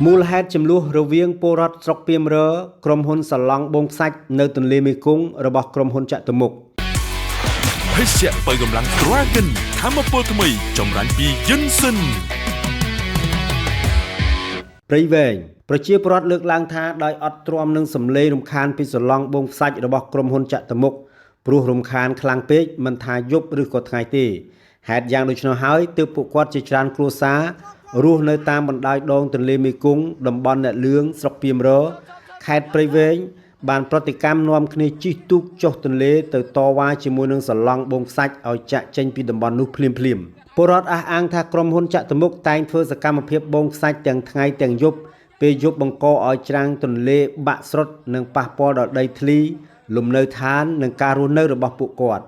มូលហេតុចំនួនរវាងពលរដ្ឋស្រុកពីមរក្រុមហ៊ុនសាឡង់បងខ្សាច់នៅទន្លេមេគង្គរបស់ក្រុមហ៊ុនចតុមុខភេសជ្ជៈបើកម្លាំង Dragon ថាមពលថ្មីចម្រាញ់ពីយិនសិនព្រៃវែងប្រជាពលរដ្ឋលើកឡើងថាដោយអត់ទ្រាំនឹងសម្លេងរំខានពីសាឡង់បងខ្សាច់របស់ក្រុមហ៊ុនចតុមុខព្រោះរំខានខ្លាំងពេកមិនថាយប់ឬក៏ថ្ងៃទេហេតុយ៉ាងដូច្នោះហើយទើបពួកគាត់ជាច្រើនគ្រួសាររស់នៅតាមបណ្ដោយដងទន្លេមេគង្គតំបន់អ្នកលឿងស្រុកពីមរខេត្តព្រៃវែងបានប្រតិកម្មនាំគ្នាជិះទូកចុះទន្លេទៅតវ៉ាជាមួយនឹងសាឡង់បងខ្សាច់ឲ្យចាក់ចេញពីតំបន់នោះភ្លាមពលរដ្ឋអះអាងថាក្រុមហ៊ុនចតុមុខតែងធ្វើសកម្មភាពបងខ្សាច់ទាំងថ្ងៃទាំងយប់ពេលយប់បង្កឲ្យច្រាំងទន្លេបាក់ស្រុតនិងប៉ះពាល់ដល់ដីធ្លីលំនៅឋាននិងការរស់នៅរបស់ពួកគាត់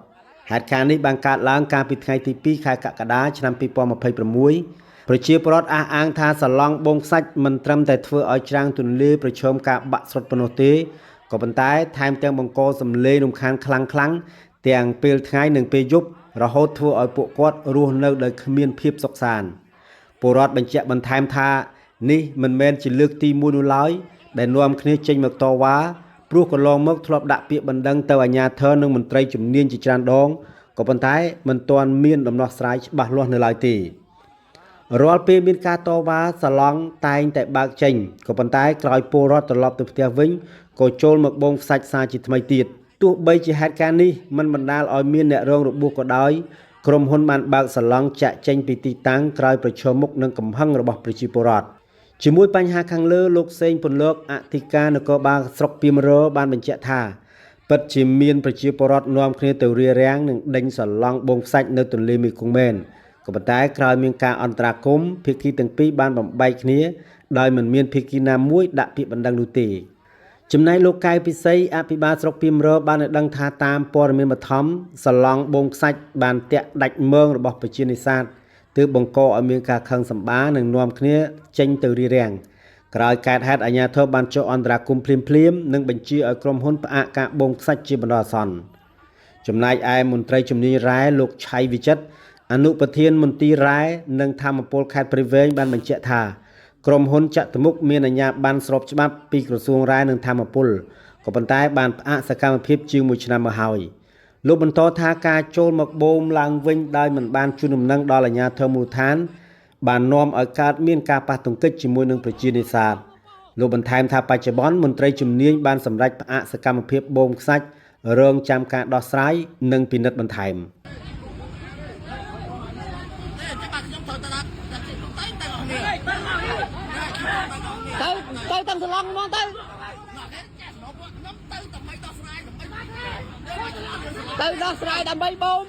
ហេតុការណ៍នេះបានកើតឡើងកាលពីថ្ងៃទី2ខែកក្កដាឆ្នាំ2026ប្រជាពលរដ្ឋអះអាងថាសាឡង់បងខ្សាច់មិនត្រឹមតែធ្វើឲ្យច្រាំងទន្លេប្រឈមការបាក់ស្រុតប៉ុណ្ណោះទេក៏ប៉ុន្តែថែមទាំងបង្កសំឡេងរំខានខ្លាំងទាំងពេលថ្ងៃនិងពេលយប់រហូតធ្វើឲ្យពួកគាត់រស់នៅដោយគ្មានភាពសុខសាន្តពលរដ្ឋបញ្ជាក់បន្ថែមថានេះមិនមែនជាលើកទី1នោះឡើយដែលនាំគ្នាចេញមកតវ៉ាព្រោះកន្លងមកធ្លាប់ដាក់ពាក្យបណ្ដឹងទៅអាជ្ញាធរនិងមន្ត្រីជំនាញជាច្រើនដងក៏ប៉ុន្តែមិនទាន់មានដំណោះស្រាយច្បាស់លាស់នៅឡើយទេរាល់ពេលមានការតវ៉ាសាឡង់តែងតែបើកចេញក៏ប៉ុន្តែក្រោយពលរដ្ឋត្រឡប់ទៅផ្ទះវិញក៏ចូលមកបងខ្សាច់សារជាថ្មីទៀតទោះបីជាហេតុការណ៍នេះមិនបណ្ដាលឲ្យមានអ្នករងរបួសក៏ដោយក្រុមហ៊ុនបានបើកសាឡង់ចាក់ចេញពីទីតាំងក្រោយប្រឈមមុខនឹងកំហឹងរបស់ប្រជាពលរដ្ឋជាមួយបញ្ហាខាងលើលោកសេងពន្លកអធិការនគរបាលស្រុកពីមរបានបញ្ជាក់ថាពិតជាមានប្រជាពលរដ្ឋនាំគ្នាទៅរារាំងនិងដេញសាឡង់បងខ្សាច់នៅទន្លេមេគង្គមែនក៏ប៉ុន្តែក្រោយមានការអន្តរាគមន៍ភាគីទាំងពីរបានបំបែកគ្នាដោយមិនមានភាគីណាមួយដាក់ពាក្យបណ្ដឹងនោះទេចំណែកលោកកៅពិសីអភិបាលស្រុកពីមរបានឲ្យដឹងថាតាមព័ត៌មានបឋមសាឡង់បងខ្សាច់បានតាក់ដាច់មើងរបស់ប្រជានេសាទទើបបង្កឲ្យមានការខឹងសម្បានិងនាំគ្នាចេញទៅរារាំងក្រោយកើតហេតុអាជ្ញាធរបានចុះអន្តរាគមន៍ភ្លាមនិងបញ្ជាឲ្យក្រុមហ៊ុនផ្អាកការបងខ្សាច់ជាបណ្ដោះអាសន្នចំណែកឯមន្ត្រីជំនាញរ៉ែលោកឆៃវិចិត្រអនុប្រធានមន្ទីររ៉ែនិងធម្មពលខេត្តព្រៃវែងបានបញ្ជាក់ថាក្រុមហ៊ុនចតុមុខមានអាជ្ញាប័ណ្ណស្របច្បាប់ពីក្រសួងរ៉ែនិងធម្មពលក៏ប៉ុន្តែបានផ្អាកសកម្មភាពជាង1ឆ្នាំមកហើយលោកបន្តថាការចូលមកបូមឡើងវិញដោយមិនបានជូនដំណឹងដល់អាជ្ញាធរមូលដ្ឋានបាននាំឲ្យកើតមានការប៉ះទង្គិចជាមួយនឹងប្រជានេសាទលោកបន្ថែមថាបច្ចុប្បន្នមន្ត្រីជំនាញបានសម្រេចផ្អាកសកម្មភាពបូមខ្សាច់រងចាំការដោះស្រាយនិងពិនិត្យបន្ថែមទៅតាមសាឡង់ហ្មងទៅដោះស្រាយដើម្បីបូម